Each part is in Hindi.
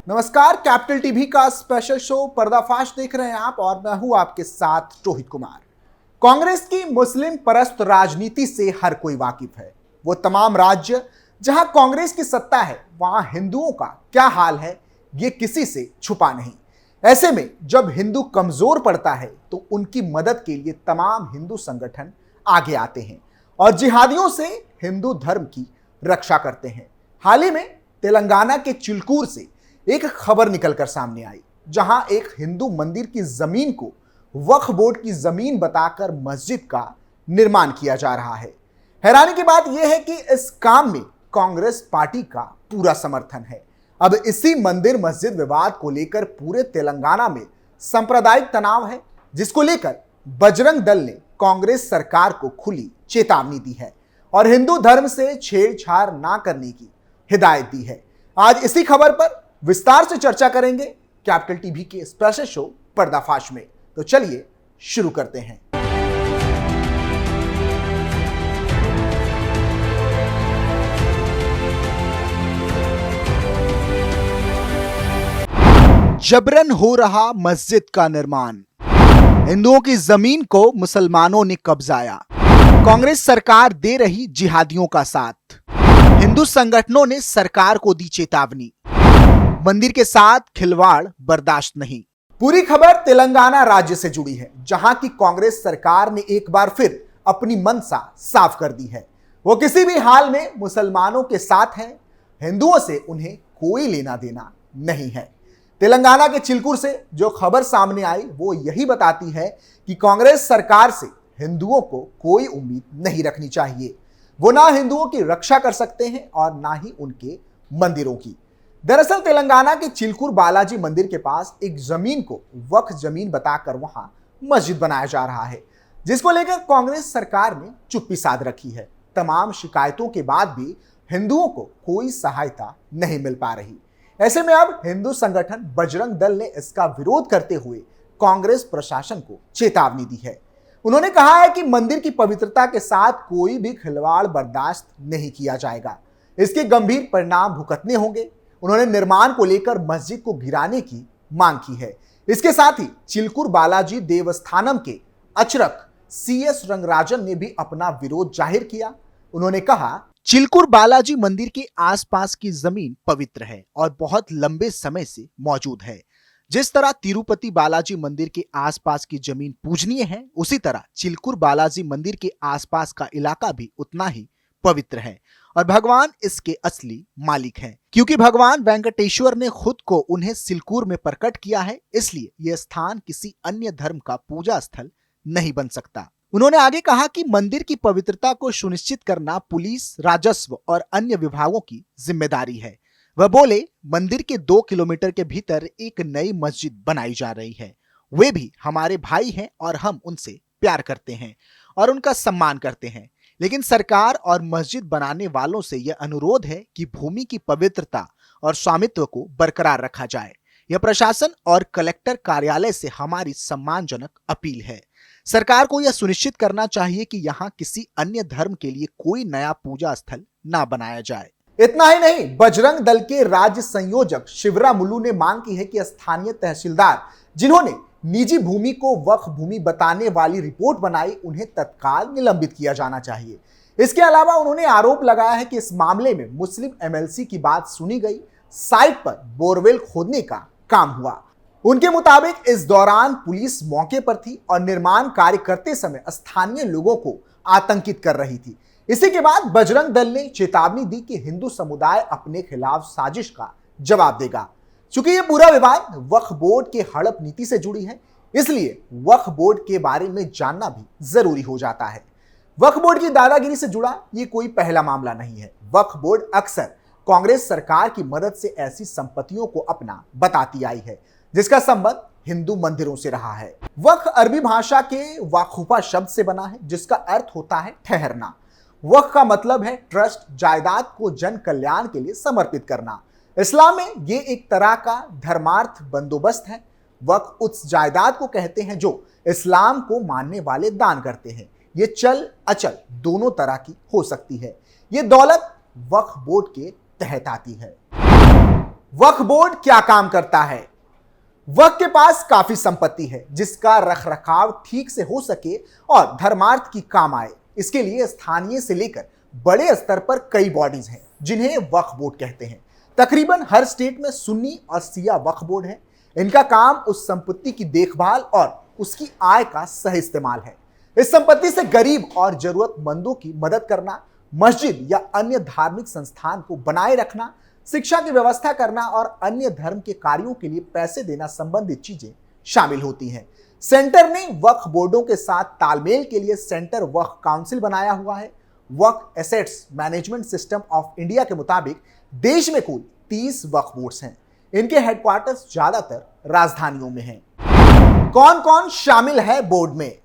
नमस्कार, कैपिटल टीवी का स्पेशल शो पर्दाफाश देख रहे हैं आप और मैं हूं आपके साथ रोहित कुमार। कांग्रेस की मुस्लिम परस्त राजनीति से हर कोई वाकिफ है। वो तमाम राज्य जहां कांग्रेस की सत्ता है वहां हिंदुओं का क्या हाल है ये किसी से छुपा नहीं। ऐसे में जब हिंदू कमजोर पड़ता है तो उनकी मदद के लिए तमाम हिंदू संगठन आगे आते हैं और जिहादियों से हिंदू धर्म की रक्षा करते हैं। हाल ही में तेलंगाना के चिलकूर से एक खबर निकलकर सामने आई, जहां एक हिंदू मंदिर की जमीन को वक्फ बोर्ड की जमीन बताकर मस्जिद का निर्माण किया जा रहा है। हैरानी की बात यह है कि इस काम में कांग्रेस पार्टी का पूरा समर्थन है। अब इसी मंदिर मस्जिद विवाद को लेकर पूरे तेलंगाना में सांप्रदायिक तनाव है, जिसको लेकर बजरंग दल ने कांग्रेस सरकार को खुली चेतावनी दी है और हिंदू धर्म से छेड़छाड़ ना करने की हिदायत दी है। आज इसी खबर पर विस्तार से चर्चा करेंगे कैपिटल टीवी के स्पेशल शो पर्दाफाश में। तो चलिए शुरू करते हैं। जबरन हो रहा मस्जिद का निर्माण, हिंदुओं की जमीन को मुसलमानों ने कब्जाया, कांग्रेस सरकार दे रही जिहादियों का साथ, हिंदू संगठनों ने सरकार को दी चेतावनी, मंदिर के साथ खिलवाड़ बर्दाश्त नहीं। पूरी खबर तेलंगाना राज्य से जुड़ी है, जहां की कांग्रेस सरकार ने एक बार फिर अपनी मंशा साफ कर दी है। वो किसी भी हाल में मुसलमानों के साथ है, हिंदुओं से उन्हें कोई लेना देना नहीं है। तेलंगाना के चिलकूर से जो खबर सामने आई वो यही बताती है कि कांग्रेस सरकार से हिंदुओं को कोई उम्मीद नहीं रखनी चाहिए। वो ना हिंदुओं की रक्षा कर सकते हैं और ना ही उनके मंदिरों की। दरअसल तेलंगाना के चिलकूर बालाजी मंदिर के पास एक जमीन को वक्फ जमीन बताकर वहां मस्जिद बनाया जा रहा है, जिसको लेकर कांग्रेस सरकार ने चुप्पी साध रखी है। तमाम शिकायतों के बाद भी हिंदुओं को कोई सहायता नहीं मिल पा रही। ऐसे में अब हिंदू संगठन बजरंग दल ने इसका विरोध करते हुए कांग्रेस प्रशासन को चेतावनी दी है। उन्होंने कहा है कि मंदिर की पवित्रता के साथ कोई भी खिलवाड़ बर्दाश्त नहीं किया जाएगा, इसके गंभीर परिणाम भुगतने होंगे। उन्होंने निर्माण को लेकर मस्जिद को गिराने की मांग की है। इसके साथ ही चिलकूर बालाजी देवस्थानम के अचरक CS रंगराजन ने भी अपना विरोध जाहिर किया। उन्होंने कहा, चिलकूर बालाजी मंदिर के आसपास की जमीन पवित्र है और बहुत लंबे समय से मौजूद है। जिस तरह तिरुपति बालाजी मंदिर के आसपास की जमीन पूजनीय है, उसी तरह चिलकूर बालाजी मंदिर के आसपास का इलाका भी उतना ही पवित्र है और भगवान इसके असली मालिक हैं। क्योंकि भगवान वेंकटेश्वर ने खुद को उन्हें सिलकूर में प्रकट किया है, इसलिए यह स्थान किसी अन्य धर्म का पूजा स्थल नहीं बन सकता। उन्होंने आगे कहा कि मंदिर की पवित्रता को सुनिश्चित करना पुलिस, राजस्व और अन्य विभागों की जिम्मेदारी है। वह बोले, मंदिर के 2 किलोमीटर के भीतर एक नई मस्जिद बनाई जा रही है। वे भी हमारे भाई हैं और हम उनसे प्यार करते हैं और उनका सम्मान करते हैं, लेकिन सरकार और मस्जिद बनाने वालों से यह अनुरोध है कि भूमि की पवित्रता और स्वामित्व को बरकरार रखा जाए। यह प्रशासन और कलेक्टर कार्यालय से हमारी सम्मानजनक अपील है। सरकार को यह सुनिश्चित करना चाहिए कि यहाँ किसी अन्य धर्म के लिए कोई नया पूजा स्थल ना बनाया जाए। इतना ही नहीं, बजरंग दल के राज्य संयोजक शिवरा मुल्लू ने मांग की है कि स्थानीय तहसीलदार जिन्होंने निजी भूमि को वक्फ भूमि बताने वाली रिपोर्ट बनाई, उन्हें तत्काल निलंबित किया जाना चाहिए। इसके अलावा उन्होंने आरोप लगाया है कि इस मामले में मुस्लिम MLC की बात सुनी गई, साइट पर बोरवेल खोदने का काम हुआ। उनके मुताबिक इस दौरान पुलिस मौके पर थी और निर्माण कार्य करते समय स्थानीय लोगों को आतंकित कर रही थी। इसी के बाद बजरंग दल ने चेतावनी दी कि हिंदू समुदाय अपने खिलाफ साजिश का जवाब देगा। चूंकि यह पूरा विवाद वक्फ बोर्ड के हड़प नीति से जुड़ी है, इसलिए वक्फ बोर्ड के बारे में जानना भी जरूरी हो जाता है। वक्फ बोर्ड की दादागिरी से जुड़ा ये कोई पहला मामला नहीं है। वक्फ बोर्ड अक्सर कांग्रेस सरकार की मदद से ऐसी संपत्तियों को अपना बताती आई है, जिसका संबंध हिंदू मंदिरों से रहा है। वक्फ अरबी भाषा के वाकुफा शब्द से बना है, जिसका अर्थ होता है ठहरना। वक्फ का मतलब है ट्रस्ट, जायदाद को जन कल्याण के लिए समर्पित करना। इस्लाम में ये एक तरह का धर्मार्थ बंदोबस्त है। वक्फ उस जायदाद को कहते हैं जो इस्लाम को मानने वाले दान करते हैं। ये चल अचल दोनों तरह की हो सकती है। ये दौलत वक्फ बोर्ड के तहत आती है। वक्फ बोर्ड क्या काम करता है? वक्फ के पास काफी संपत्ति है जिसका रखरखाव ठीक से हो सके और धर्मार्थ की काम आए। इसके लिए स्थानीय से लेकर बड़े स्तर पर कई बॉडीज हैं जिन्हें वक्फ बोर्ड कहते हैं। तकरीबन हर स्टेट में सुन्नी और सिया वक्फ बोर्ड है। इनका काम उस संपत्ति की देखभाल और उसकी आय का सही इस्तेमाल है। इस संपत्ति से गरीब और जरूरतमंदों की मदद करना, मस्जिद या अन्य धार्मिक संस्थान को बनाए रखना, शिक्षा की व्यवस्था करना और अन्य धर्म के कार्यों के लिए पैसे देना संबंधित चीजें शामिल होती हैं। सेंटर ने वक्फ बोर्डों के साथ तालमेल के लिए सेंटर वक्फ काउंसिल बनाया हुआ है। Waqf assets management system of India के मुताबिक देश में कुल 30 वक्फ बोर्ड्स हैं। इनके हेडक्वार्टर्स ज्यादातर राजधानियों में हैं। कौन कौन शामिल है बोर्ड में?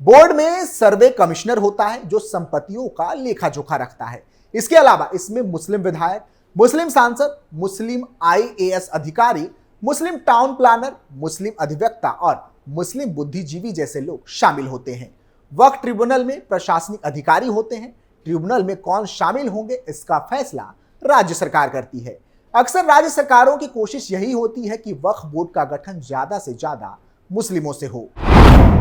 बोर्ड में सर्वे कमिश्नर होता है जो संपत्तियों का लेखा जोखा रखता है। इसके अलावा इसमें मुस्लिम विधायक, मुस्लिम सांसद, मुस्लिम IAS अधिकारी, मुस्लिम टाउन प्लानर, मुस्लिम अधिवक्ता और मुस्लिम बुद्धिजीवी जैसे लोग शामिल होते हैं। वक्फ ट्रिब्यूनल में प्रशासनिक अधिकारी होते हैं। ट्रिब्यूनल में कौन शामिल होंगे इसका फैसला राज्य सरकार करती है। अक्सर राज्य सरकारों की कोशिश यही होती है कि वक्फ बोर्ड का गठन ज्यादा से ज्यादा मुस्लिमों से हो।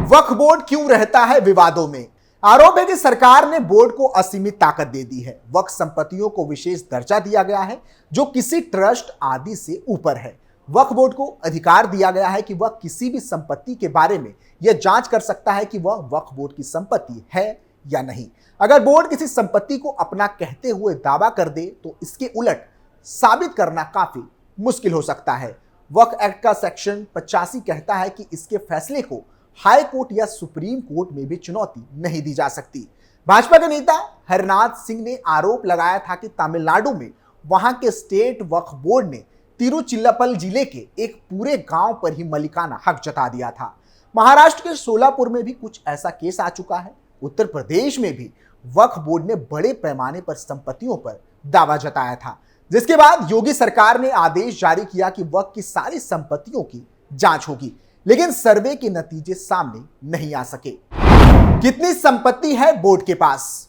वक्फ बोर्ड क्यों रहता है विवादों में? आरोप है कि सरकार ने बोर्ड को असीमित ताकत दे दी है। वक्फ संपत्तियों को विशेष दर्जा दिया गया है जो किसी ट्रस्ट आदि से ऊपर है। वक्फ बोर्ड को अधिकार दिया गया है कि वह किसी भी संपत्ति के बारे में यह जांच कर सकता है कि वह वक्फ बोर्ड की संपत्ति है या नहीं। अगर बोर्ड किसी संपत्ति को अपना कहते हुए दावा कर दे तो इसके उलट साबित करना काफी मुश्किल हो सकता है। वक्फ एक्ट का सेक्शन 85 कहता है कि इसके फैसले को हाई कोर्ट या सुप्रीम कोर्ट में भी चुनौती नहीं दी जा सकती। भाजपा के नेता हरनाथ सिंह ने आरोप लगाया था कि तमिलनाडु में वहां के स्टेट वक्फ बोर्ड ने तिरुचिल्लापल्ली जिले के एक पूरे गांव पर ही मलिकाना हक जता दिया था। महाराष्ट्र के सोलापुर में भी कुछ ऐसा केस आ चुका है। उत्तर प्रदेश में भी वक्फ बोर्ड ने बड़े पैमाने पर संपत्तियों पर दावा जताया था, जिसके बाद योगी सरकार ने आदेश जारी किया कि वक्फ की सारी संपत्तियों की जांच होगी, लेकिन सर्वे के नतीजे सामने नहीं आ सके। कितनी संपत्ति है बोर्ड के पास?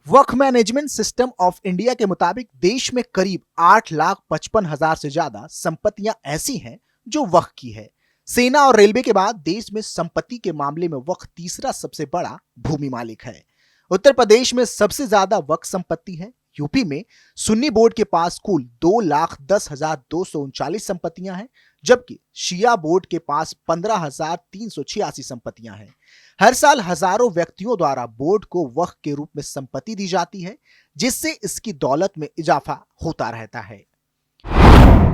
वक्फ मैनेजमेंट सिस्टम ऑफ इंडिया के मुताबिक देश में करीब 8,55,000 से ज्यादा संपत्तियां ऐसी हैं जो वक्फ की है। सेना और रेलवे के बाद देश में संपत्ति के मामले में वक्फ तीसरा सबसे बड़ा भूमि मालिक है। उत्तर प्रदेश में सबसे ज्यादा वक्फ संपत्ति है। यूपी में सुन्नी बोर्ड के पास कुल 2,10,239 संपत्तियां हैं, जबकि शिया बोर्ड के पास 15,386 संपत्तियां हैं। हर साल हजारों व्यक्तियों द्वारा बोर्ड को वक्फ के रूप में संपत्ति दी जाती है, जिससे इसकी दौलत में इजाफा होता रहता है।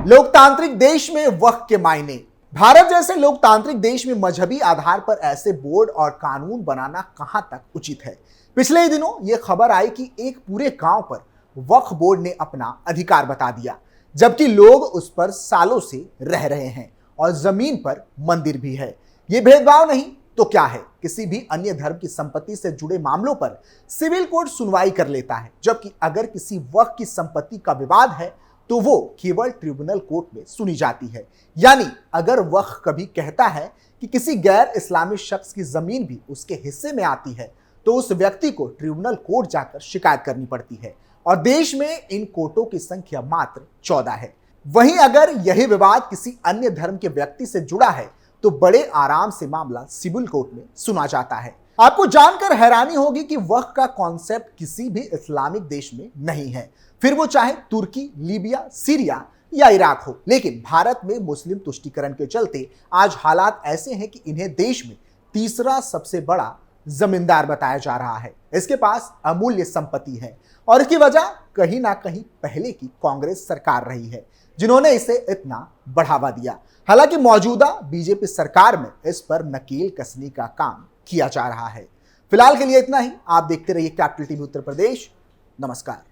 लोकतांत्रिक देश में वक्फ के मायने। भारत जैसे लोकतांत्रिक देश में मजहबी आधार पर ऐसे बोर्ड और कानून बनाना कहां तक उचित है? पिछले ही दिनों यह खबर आई कि एक पूरे गांव पर वक्फ बोर्ड ने अपना अधिकार बता दिया, जबकि लोग उस पर सालों से रह रहे हैं और जमीन पर मंदिर भी है। यह भेदभाव नहीं तो क्या है? किसी भी अन्य धर्म की संपत्ति से जुड़े मामलों पर सिविल कोर्ट सुनवाई कर लेता है, जबकि अगर किसी वक्फ की संपत्ति का विवाद है तो वो केवल ट्रिब्यूनल कोर्ट में सुनी जाती है। यानी अगर वक्फ कभी कहता है कि किसी गैर इस्लामी शख्स की जमीन भी उसके हिस्से में आती है तो उस व्यक्ति को ट्रिब्यूनल कोर्ट जाकर शिकायत करनी पड़ती है, और देश में इन कोर्टों की संख्या मात्र 14 है। वहीं अगर यही विवाद किसी अन्य धर्म के व्यक्ति से जुड़ा है तो बड़े आराम से मामला सिविल कोर्ट में सुना जाता है। आपको जानकर हैरानी होगी कि वक्फ का कॉन्सेप्ट किसी भी इस्लामिक देश में नहीं है, फिर वो चाहे तुर्की, लीबिया, सीरिया या इराक हो। लेकिन भारत में मुस्लिम तुष्टीकरण के चलते आज हालात ऐसे हैं कि इन्हें देश में तीसरा सबसे बड़ा जमींदार बताया जा रहा है। इसके पास अमूल्य संपत्ति है और इसकी वजह कहीं ना कहीं पहले की कांग्रेस सरकार रही है, जिन्होंने इसे इतना बढ़ावा दिया। हालांकि मौजूदा बीजेपी सरकार में इस पर नकेल कसने का काम किया जा रहा है। फिलहाल के लिए इतना ही। आप देखते रहिए कैपिटल टीवी उत्तर प्रदेश। नमस्कार।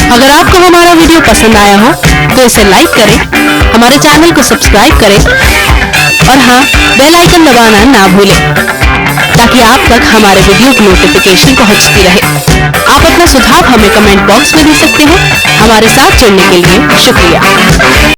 अगर आपको हमारा वीडियो पसंद आया हो तो इसे लाइक करें, हमारे चैनल को सब्सक्राइब करें और हाँ, बेल आइकन दबाना ना भूलें ताकि ताकि आप तक हमारे वीडियो की नोटिफिकेशन पहुंचती रहे। आप अपना सुझाव हमें कमेंट बॉक्स में दे सकते हैं। हमारे साथ जुड़ने के लिए शुक्रिया।